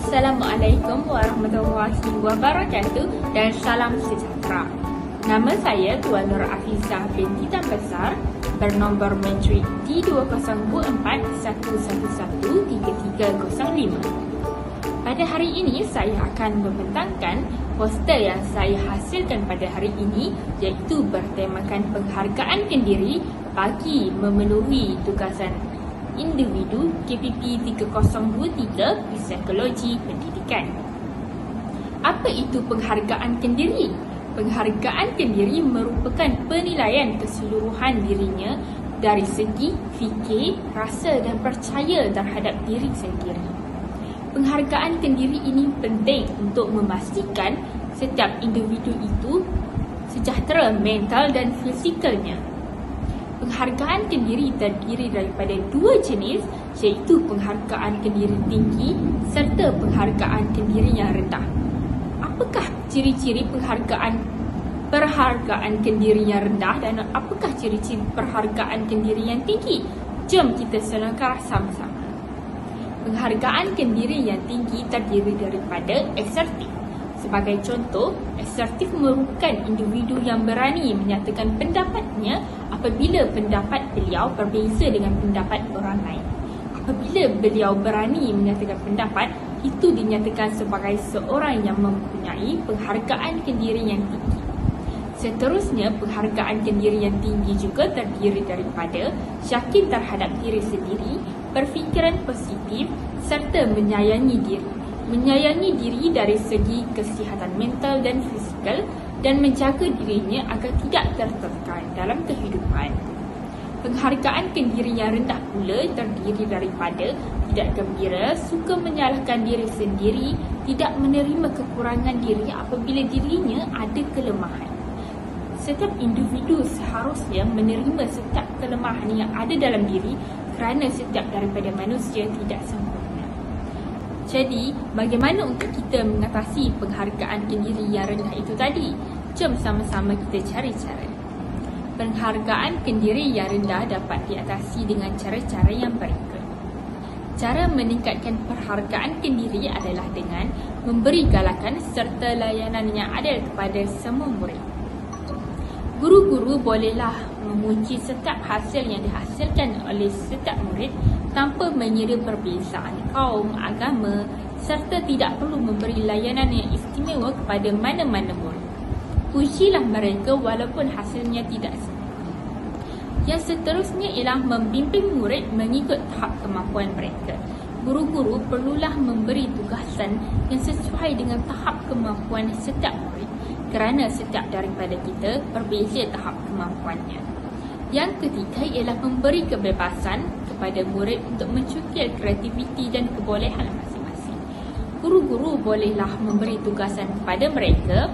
Assalamualaikum warahmatullahi wabarakatuh dan salam sejahtera. Nama saya Tuan Nur Afizah binti Tan Besar bernombor Matric D20411113305. Pada hari ini saya akan membentangkan poster yang saya hasilkan pada hari ini, iaitu bertemakan penghargaan kendiri bagi memenuhi tugasan individu KPP 3023 Psikologi Pendidikan. Apa itu penghargaan kendiri? Penghargaan kendiri merupakan penilaian keseluruhan dirinya dari segi fikir, rasa dan percaya terhadap diri sendiri. Penghargaan kendiri ini penting untuk memastikan setiap individu itu sejahtera mental dan fisikalnya. Penghargaan kendiri terdiri daripada dua jenis, iaitu penghargaan kendiri tinggi serta penghargaan kendiri yang rendah. Apakah ciri-ciri perhargaan kendiri yang rendah dan apakah ciri-ciri perhargaan kendiri yang tinggi? Jom kita selengkar sama-sama. Penghargaan kendiri yang tinggi terdiri daripada asertif. Sebagai contoh, asertif merupakan individu yang berani menyatakan pendapatnya apabila pendapat beliau berbeza dengan pendapat orang lain. Apabila beliau berani menyatakan pendapat, itu dinyatakan sebagai seorang yang mempunyai penghargaan kendiri yang tinggi. Seterusnya, penghargaan kendiri yang tinggi juga terdiri daripada yakin terhadap diri sendiri, berfikiran positif serta menyayangi diri. Menyayangi diri dari segi kesihatan mental dan fizikal dan menjaga dirinya agar tidak tertekan dalam kehidupan. Penghargaan kendiri yang rendah pula terdiri daripada tidak gembira, suka menyalahkan diri sendiri, tidak menerima kekurangan diri apabila dirinya ada kelemahan. Setiap individu seharusnya menerima setiap kelemahan yang ada dalam diri kerana setiap daripada manusia tidak sempurna. Jadi, bagaimana untuk kita mengatasi penghargaan kendiri yang rendah itu tadi? Jom sama-sama kita cari cara. Penghargaan kendiri yang rendah dapat diatasi dengan cara-cara yang berikut. Cara meningkatkan penghargaan kendiri adalah dengan memberi galakan serta layanan yang adil kepada semua murid. Guru-guru bolehlah memuji setiap hasil yang dihasilkan oleh setiap murid tanpa mengira perbezaan kaum, agama serta tidak perlu memberi layanan yang istimewa kepada mana-mana murid. Pujilah mereka walaupun hasilnya tidak sempurna. Yang seterusnya ialah membimbing murid mengikut tahap kemampuan mereka. Guru-guru perlulah memberi tugasan yang sesuai dengan tahap kemampuan setiap murid kerana setiap daripada kita berbeza tahap kemampuannya. Yang ketiga ialah memberi kebebasan kepada murid untuk mencukil kreativiti dan kebolehan masing-masing. Guru-guru bolehlah memberi tugasan kepada mereka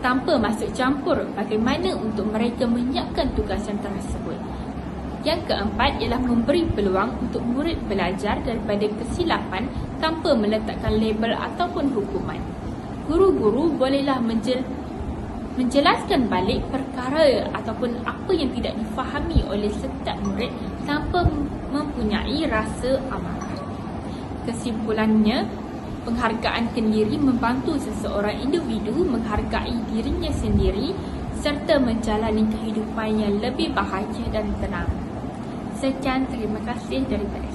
tanpa masuk campur bagaimana untuk mereka menyiapkan tugasan tersebut. Yang keempat ialah memberi peluang untuk murid belajar daripada kesilapan tanpa meletakkan label ataupun hukuman. Guru-guru bolehlah menjelaskan balik perkara ataupun apa yang tidak difahami oleh setiap murid tanpa mempunyai rasa amarah. Kesimpulannya, penghargaan kendiri membantu seseorang individu menghargai dirinya sendiri serta menjalani kehidupan yang lebih bahagia dan tenang. Sekian, terima kasih daripada